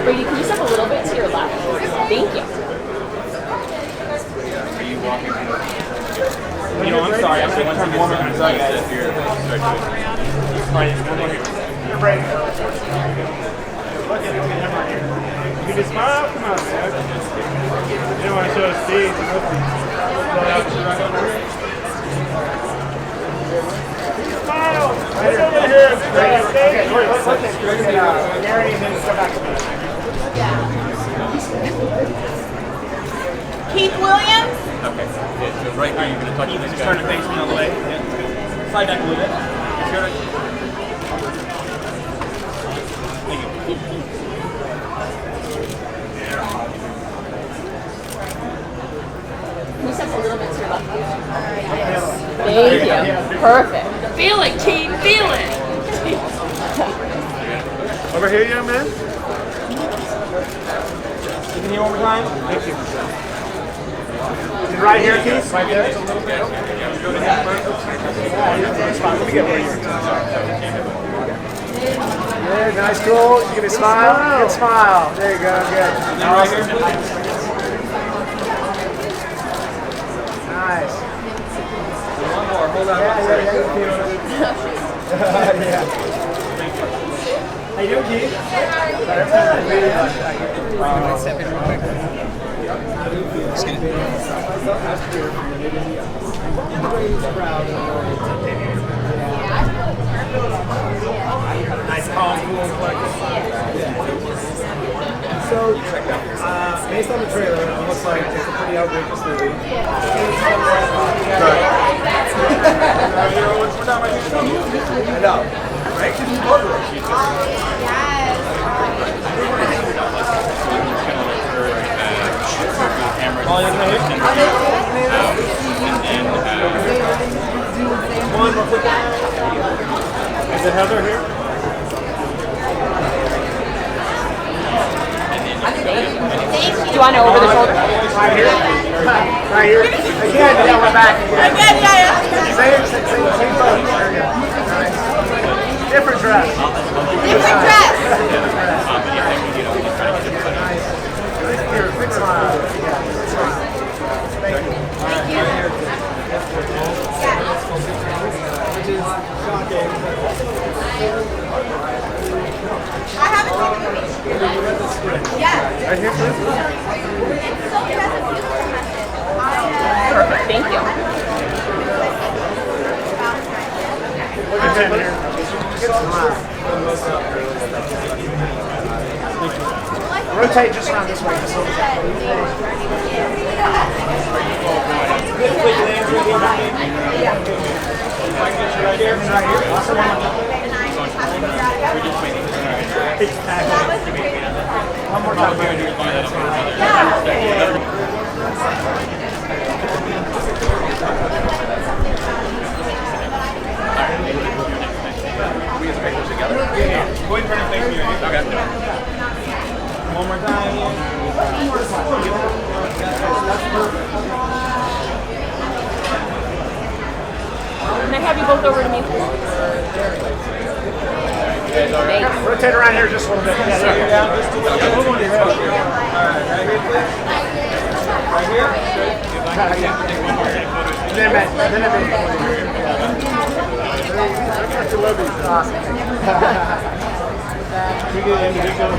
Brady, can you step a little bit to your left? Thank you. Are you walking? You know, I'm sorry. I'm going to turn warmer on the side. If you're start doing All right, one more here. You're Brady. Look at him right here. You can smile. Come on, man. You don't want to show us teeth. Smile. Right over here. Okay, let's look at Gary and then let's go back to me. Keith Williams? Okay. Yeah, so right here, you're going to touch this Just guy. turn to face me all the way. Yeah. Slide back a little bit. Sure. Thank you. Can you step a little bit to your left? Thank you. Perfect. Feel it, Keith. Feel it. Over here, young man. You can hear one more time? Thank you. And right here, Keith. Right there. Just a little bit. Let me get one here. Good, nice, cool. Give me a smile. Good smile. There you go. Good. Now right here. Nice. One more. Hold on. Yeah. How you doing, Keith? Nice, calm, cool, So, based on the trailer, it looks like it's a pretty outrageous movie. I know. Right? Is it Heather here? Do you want to over the shoulder? Right here. Right here. Again, yeah, we're back. Again, yeah. Same boat. There we go. Nice. Different dress. Different dress. Nice. Here, big smile. Yeah, big smile. Thank you. Thank you. Which is shocking. I haven't seen the movie. Yeah. Right here, please. Perfect. Thank you. Look at him here. Good smile. Rotate just around this way. Just a little bit. Right here. Awesome. One more time. We just make this together? Yeah. Go ahead and turn it face me. Okay. One more time. That's perfect. Can I have you both over to me, please? Thanks. Rotate around here just a little bit. Yeah, there you go. Just a little bit. Move on your head. All right, right here, please. Right here. Then back. Awesome. You get individual.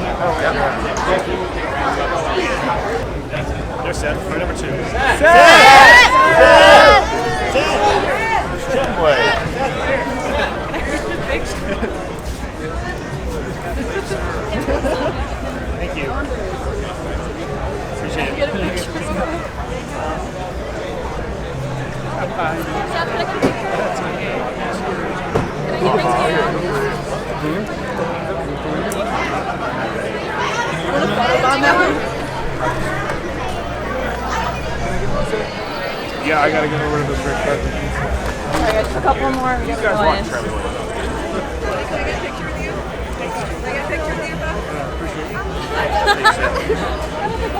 They're set. For number 2. Set way. Thank you. Appreciate it. Get a picture. Can I get a picture? Yeah, I gotta get rid of this red carpet. I got a couple more. You guys want to travel with us? Can I get a picture with you? Can I get a picture with you, Bob?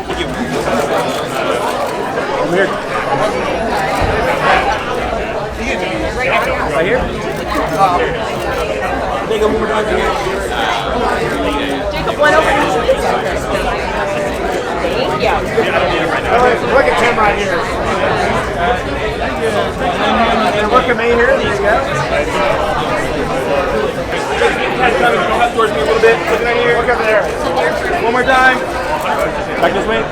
Thank you. I'm here. Right here? Jacob, one over. Thank you. Look at Tim right here. Look at me here. There you go. Come towards me a little bit. Look right here. Look up there. One more time. Back this way.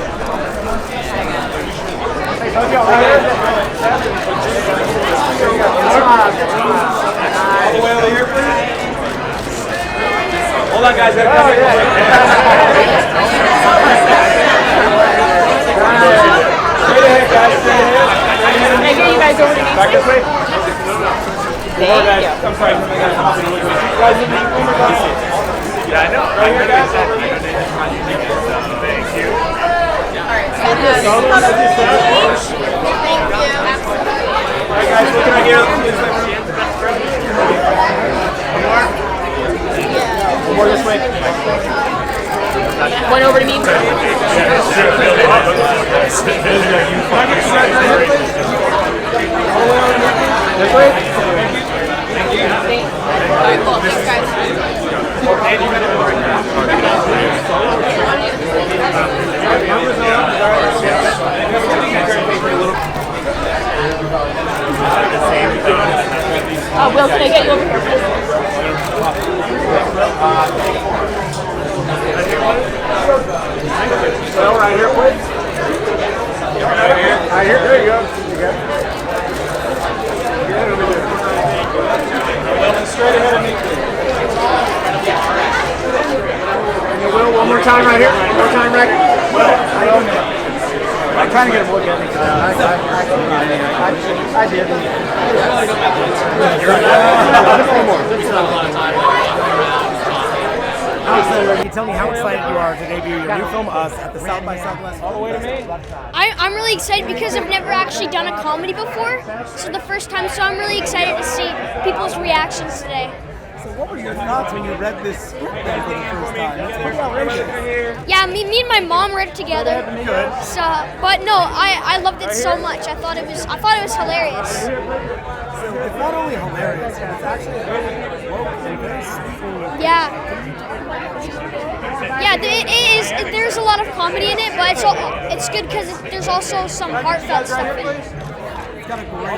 Hey, both y'all right here. All the way over here, please. Hold on, guys. Straight ahead, guys. Straight ahead. Can I get you guys over to me? Back this way. Thank you. I'm sorry. Guys, yeah, I know. Right here, guys. Thank you. Thank you. All right, guys, look right here. One more this way. One over to me. This way. Alright, cool. Thanks, guys. Will, can I get you over here, please? Well, right here, please. Right here. There you go. Straight ahead of me. Will, one more time right here. One more time right here. I'm trying to get him to look at me. I did. Just one more. So, can you tell me how excited you are to debut your new film, Us, at the South by Southwest? All the way to me. I'm really excited because I've never actually done a comedy before. So the first time, so I'm really excited to see people's reactions today. So what were your thoughts when you read this script then for the first time? That's pretty outrageous. Yeah, me and my mom read it together. Good. So, but no, I loved it so much. I thought it was hilarious. So it's not only hilarious, but it's actually very woke and very sweet. Yeah. Yeah, it is. There's a lot of comedy in it, but it's good because there's also some heartfelt stuff in it. It's got a great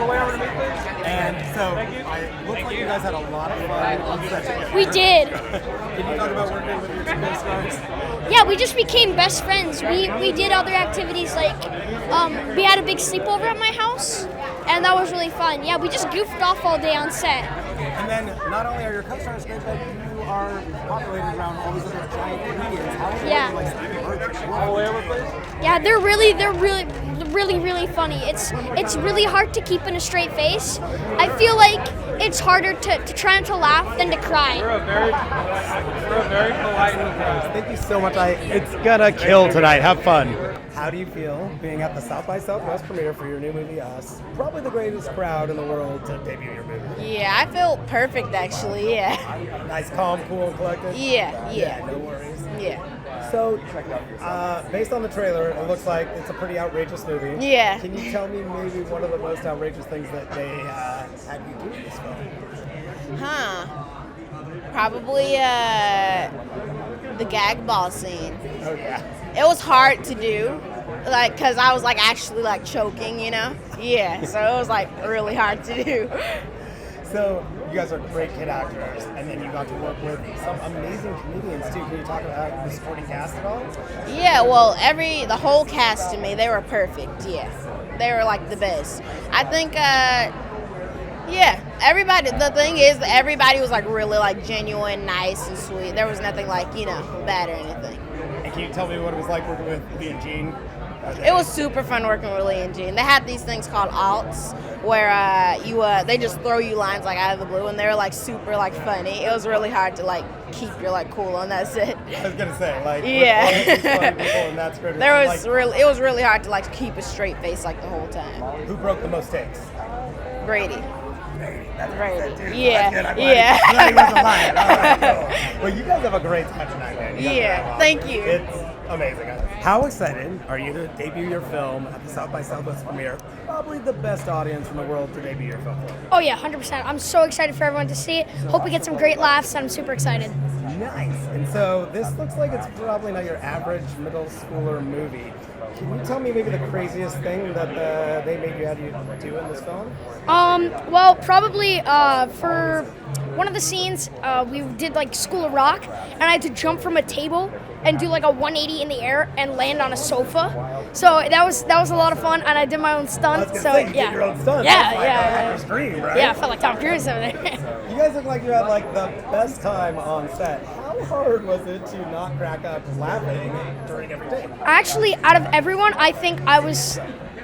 and so it looks like you guys had a lot of fun on set. We did. Can you talk about working with your two co-stars? Yeah, we just became best friends. We did other activities like we had a big sleepover at my house, and that was really fun. Yeah, we just goofed off all day on set. And then not only are your co-stars great, but you are populated around all these other giant comedians. How is it Yeah. like Stevie Birch? All the way over, please. Yeah, they're really funny. It's really hard to keep in a straight face. I feel like it's harder to try not to laugh than to cry. We're a very polite crowd. Thank you so much. It's gonna kill tonight. Have fun. How do you feel being at the South by Southwest premiere for your new movie, Us? Probably the greatest crowd in the world to debut your movie. Yeah, I felt perfect actually. Yeah. Nice, calm, cool, and collected. Yeah. No worries. Yeah. So, based on the trailer, it looks like it's a pretty outrageous movie. Yeah. Can you tell me maybe one of the most outrageous things that they had you do in this film? Probably the gag ball scene. Oh yeah. It was hard to do, like, cause I was like actually like choking, you know. Yeah. So it was like really hard to do. So you guys are great kid actors, and then you got to work with some amazing comedians too. Can you talk about the supporting cast at all? Yeah. Well, the whole cast to me, they were perfect. Yeah. They were like the best. I think. Yeah, everybody. The thing is, everybody was like really like genuine, nice, and sweet. There was nothing like bad or anything. And can you tell me what it was like working with Lee and Gene? It was super fun working with Lee and Gene. They had these things called alts, where they just throw you lines like out of the blue, and they were like super like funny. It was really hard to like keep your like cool on that set. I was gonna say like Yeah. with all these funny people in that script. It was really hard to like keep a straight face like the whole time. Who broke the most takes? Brady. That's Brady. Dude. Yeah. That's good. Yeah. I'm glad he wasn't lying. All right, cool. Well, you guys have a great time tonight, man. You guys are Yeah. awesome. Thank you. It's Amazing. How excited are you to debut your film at the South by Southwest premiere? Probably the best audience in the world to debut your film for. Oh yeah, 100%. I'm so excited for everyone to see it. Hope we get some great laughs. I'm super excited. Nice. And so this looks like it's probably not your average middle schooler movie. Can you tell me maybe the craziest thing that they made you have you do in this film? Well, probably for one of the scenes, we did like School of Rock, and I had to jump from a table and do like a 180 in the air and land on a sofa. So that was a lot of fun, and I did my own stunt. So you did your own stunts. Yeah, That's like yeah, an actor's dream, right? Yeah, I felt like Tom Cruise over there. You guys look like you had like the best time on set. How hard was it to not crack up laughing during every day? Actually, out of everyone, I think I was.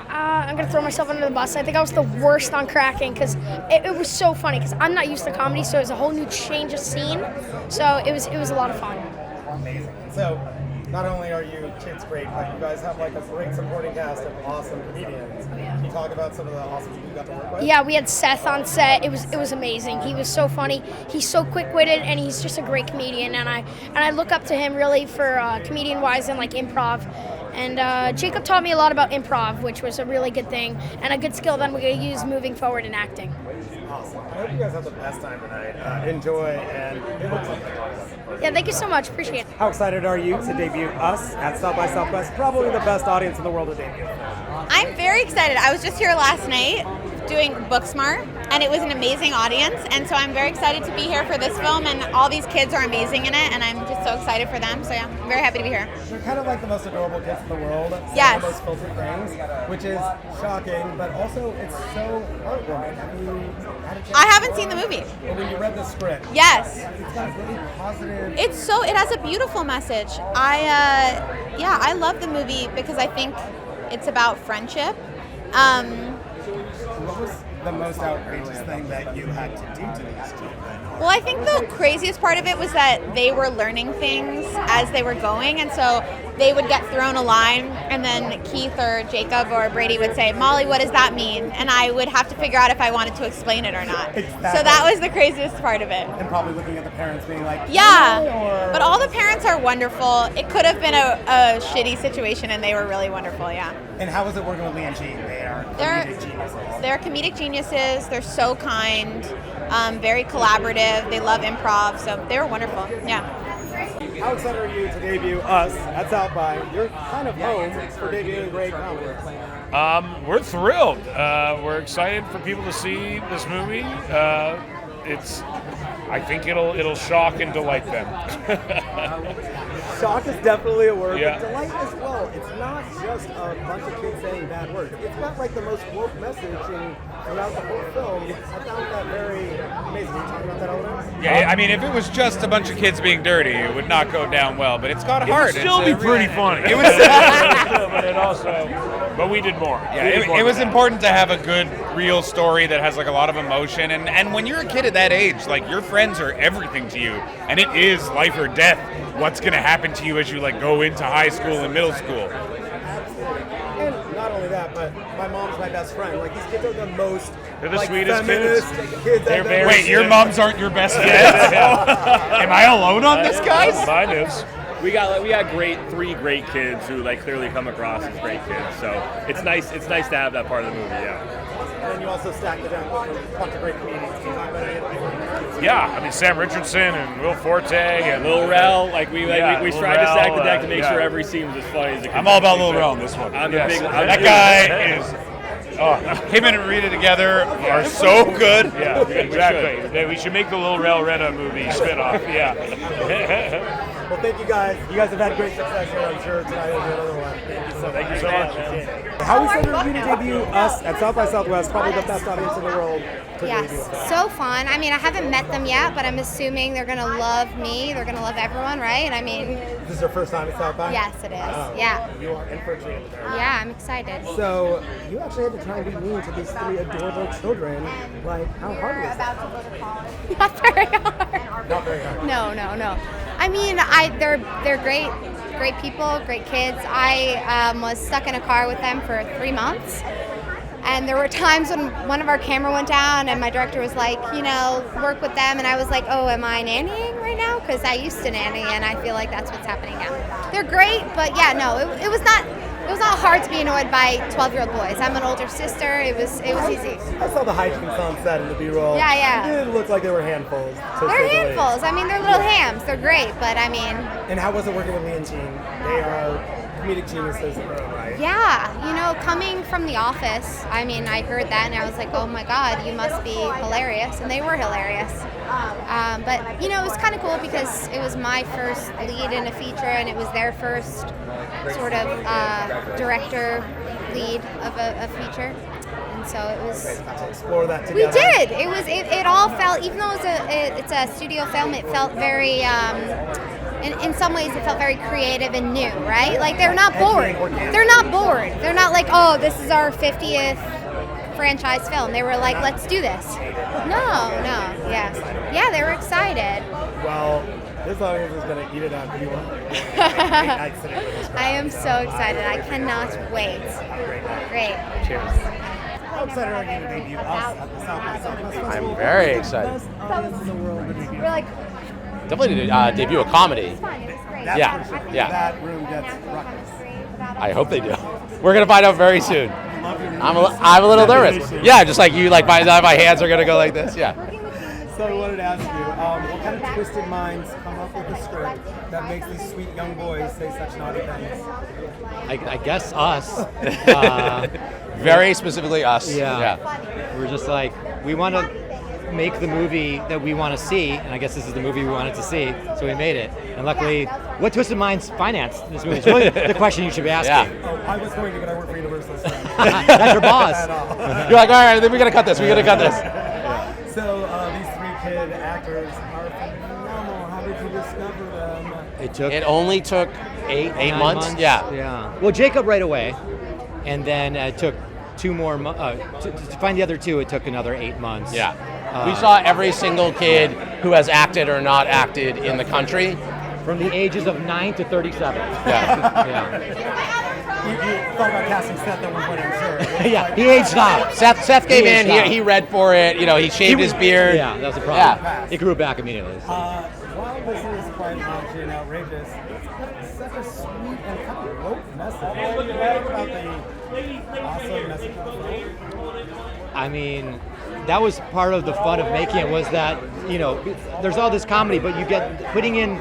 I'm gonna throw myself under the bus. I think I was the worst on cracking because it was so funny. Because I'm not used to comedy, so it was a whole new change of scene. So it was a lot of fun. Amazing. So, not only are you kids great, but you guys have like a great supporting cast of awesome comedians. Can you talk about some of the awesome people you got to work with? Yeah, we had Seth on set. It was amazing. He was so funny. He's so quick-witted, and he's just a great comedian. And I look up to him really for comedian-wise and like improv. And Jacob taught me a lot about improv, which was a really good thing and a good skill that we're going to use moving forward in acting. Awesome. I hope you guys have the best time tonight. Enjoy, and it looks like Yeah, thank you so much. Appreciate it. How excited are you to debut us at South by Southwest? Probably the best audience in the world to debut. I'm very excited. I was just here last night doing Booksmart, and it was an amazing audience, and so I'm very excited to be here for this film, and all these kids are amazing in it, and I'm just so excited for them, so yeah, I'm very happy to be here. They're kind of like the most adorable kids in the world. Yes. The most filtered things, which is shocking, but also it's so heartwarming. Have you had a chance? I haven't seen the movie. Or when you read the script? Yes. It's got really positive. It has a beautiful message. I love the movie because I think it's about friendship. What was the most outrageous thing that you had to do to these children? Well, I think the craziest part of it was that they were learning things as they were going, and so they would get thrown a line, and then Keith or Jacob or Brady would say, "Molly, what does that mean?" And I would have to figure out if I wanted to explain it or not. Exactly. So that was the craziest part of it. And probably looking at the parents being like, Yeah, or... but all the parents are wonderful. It could have been a shitty situation, and they were really wonderful, yeah. And how was it working with Lee and Jean? They're comedic geniuses. They're comedic geniuses. They're so kind, very collaborative. They love improv, so they were wonderful. Yeah. How excited are you to debut us at South by? You're kind of home for debuting great comedy. We're thrilled. We're excited for people to see this movie. I think it'll shock and delight them. Shock is definitely a word, Yeah. but delight as well. It's not just a bunch of kids saying bad words. It's got like the most woke message throughout the whole film. I found that very amazing. Can you talk about that a little bit? Yeah, I mean, if it was just a bunch of kids being dirty, it would not go down well. But it's got It heart. would still be It's pretty funny. It was. But we did more. Yeah, it was important to have a good, real story that has like a lot of emotion. And when you're a kid at that age, like your friends are everything to you, and it is life or death. What's going to happen to you as you like go into high school and middle school? And not only that, but my mom's my best friend. Like these kids are the most They're the like, sweetest feminist kids. They're I've very ever Wait, seen. your moms aren't your best friends? Am I alone on this, guys? Mine is. We got three great kids who like clearly come across as great kids. So it's nice to have that part of the movie. Yeah. And then you also stacked it down with a bunch of great comedians. Can you talk about any of the Yeah, I mean Sam Richardson and Will Forte and Lil Rel, we tried to stack the deck to make yeah. sure every scene was as funny as it could. I'm all about Lil Rel in this one. Yes. That guy is. Oh, him and Rita together are so good. Yeah, exactly. We should make the Lil Rel Rena movie spinoff. Yeah. Well, thank you guys. You guys have had great success here. I'm sure tonight will be another one. Thank you so much. How excited are you to debut us at South by Southwest? Probably the best audience in the world. To debut Yes, us. so fun. I mean, I haven't met them yet, but I'm assuming they're going to love me. They're going to love everyone, right? I mean, This is your first time at South by? yes, it is. Oh, Yeah. You are in for a treat. Yeah, I'm excited. So, you actually had to try and be mean to these three adorable children. Like, how hard was that? Not very hard. Not very hard. No. I mean, they're great people, great kids. I was stuck in a car with them for 3 months, And there were times when one of our camera went down and my director was like, work with them. And I was like, oh, am I nannying right now? Because I used to nanny and I feel like that's what's happening now. They're great, but yeah, no, it was not hard to be annoyed by 12-year-old boys. I'm an older sister. It was easy. I saw the hijinks on set in the B-roll. Yeah. It didn't look like they were handfuls. They're handfuls. I mean, they're little hams. They're great, but I mean... And how was it working with Lee and Jean? They are comedic geniuses in their own right. Yeah, coming from The Office, I mean, I heard that and I was like, oh my God, you must be hilarious. And they were hilarious. But, it was kind of cool because it was my first lead in a feature and it was their first sort of director lead of a feature. And so it was... To explore that We together. did. It all felt, even though it's a studio film, it felt very... In some ways, it felt very creative and new, right? Like, they're not bored. They're not bored. They're not like, oh, this is our 50th franchise film. They were like, let's do this. No, yeah. Yeah, they were excited. Well, this audience is going to eat it up. You want? I am so excited. I cannot wait. Great. Cheers. How excited are you to debut us at the South by Southwest Festival? I'm very excited. Best audience in the world to debut. We're like... Definitely debut a comedy. That's Yeah, for sure. yeah. That room gets ruckus. I hope they do. We're gonna find out very soon. I'm a little nervous. Yeah, just like you, like my hands are gonna go like this. Yeah. So I wanted to ask you, what kind of twisted minds come up with a script that makes these sweet young boys say such naughty things? I guess us. Very specifically us. Yeah. We're just like, we want to make the movie that we want to see, and I guess this is the movie we wanted to see, so we made it. And luckily, what Twisted Minds financed this movie is really the question you should be asking. Oh, I was going to, but I work for Universal. So. That's your boss. You're like, all right, then we gotta cut this. We gotta cut this. So these three kid actors are phenomenal. How did you discover them? It only took eight months. Yeah. Well, Jacob right away, and then it took 2 more months. To find the other 2, it took another 8 months. Yeah. We saw every single kid who has acted or not acted in the country. From the ages of 9 to 37. Yeah. You thought about casting Seth at one point, I'm sure. Yeah, he aged up. Seth came in, he read for it, he shaved his beard. Yeah, that was the problem. Yeah. It grew back immediately. While this is quite raunchy and outrageous, it's got such a sweet and kind of woke message. What do you like about the awesome message of the film? I mean, that was part of the fun of making it, was that, there's all this comedy, but you get putting in,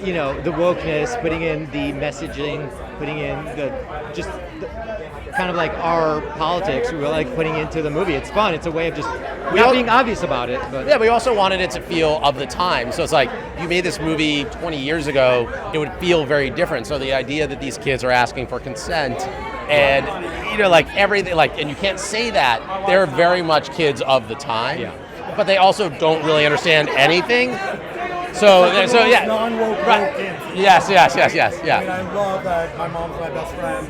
the wokeness, putting in the messaging, putting in kind of like our politics, we were like putting into the movie. It's fun. It's a way of just not being obvious about it. But yeah, we also wanted it to feel of the time. So it's like, you made this movie 20 years ago, it would feel very different. So the idea that these kids are asking for consent and, everything, and you can't say that, they're very much kids of the time, but they also don't really understand anything. So yeah. Non-woke kids. Yes, yeah. I mean, I love that my mom's my best friend.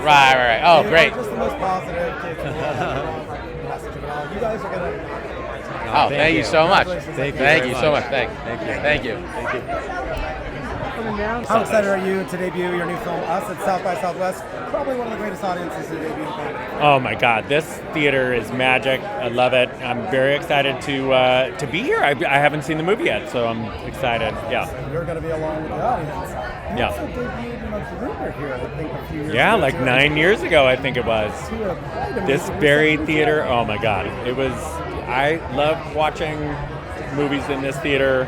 Right. Oh, great. Just the most positive kids in the world. Message of it all. You guys are going to... Oh, thank you so much. Thank you so much. Thank you. How excited are you to debut your new film, Us, at South by Southwest? Probably one of the greatest audiences to debut a comedy. Oh my God, this theater is magic. I love it. I'm very excited to be here. I haven't seen the movie yet, so I'm excited. Yeah. So you're going to be along with the audience. You Yeah. also debuted in a Blooper here, I think, a few years ago. Yeah, like 9 years ago, I think it was. To a quite amazing This very reception. theater, oh my God. I love watching movies in this theater.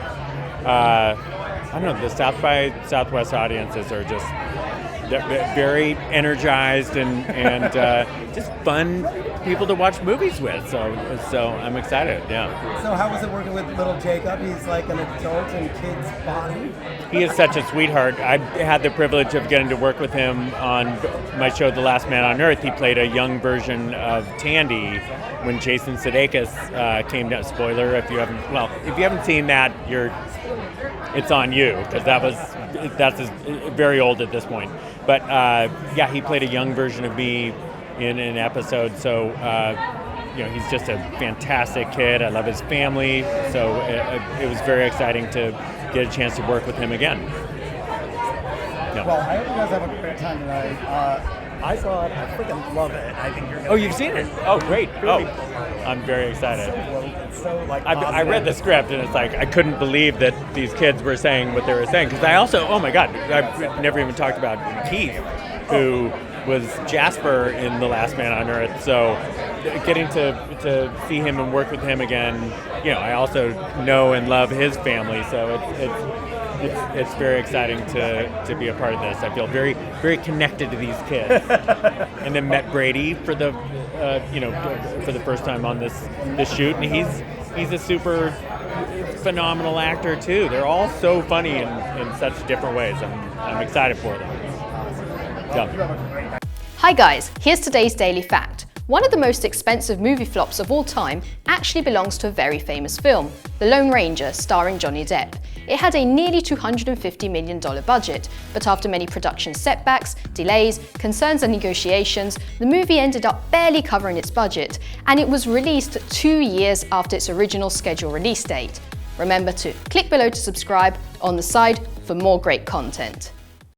I don't know, the South by Southwest audiences are just very energized and just fun people to watch movies with. So I'm excited, yeah. So how was it working with little Jacob? He's like an adult in kid's body. He is such a sweetheart. I had the privilege of getting to work with him on my show, The Last Man on Earth. He played a young version of Tandy when Jason Sudeikis came down. Spoiler, if you haven't seen that, it's on you, because that's very old at this point. But yeah, he played a young version of me in an episode. So he's just a fantastic kid. I love his family. So it was very exciting to get a chance to work with him again. Yeah. Well, I hope you guys have a great time tonight. I saw it. I freaking love it. I think you're gonna. Oh, you've seen it? Oh, great. Oh, I'm very excited. It's so like. I read the script and it's like I couldn't believe that these kids were saying what they were saying, because I also, oh my God, I've never even talked about Keith, who was Jasper in The Last Man on Earth. So getting to see him and work with him again, you know, I also know and love his family, so it's very exciting to be a part of this. I feel very, very connected to these kids. And then met Brady for the for the first time on this shoot, and he's a super phenomenal actor too. They're all so funny in such different ways. I'm excited for them. Yeah. Hi guys, here's today's Daily Fact. One of the most expensive movie flops of all time actually belongs to a very famous film, The Lone Ranger, starring Johnny Depp. It had a nearly $250 million budget, but after many production setbacks, delays, concerns and negotiations, the movie ended up barely covering its budget, and it was released 2 years after its original scheduled release date. Remember to click below to subscribe on the side for more great content.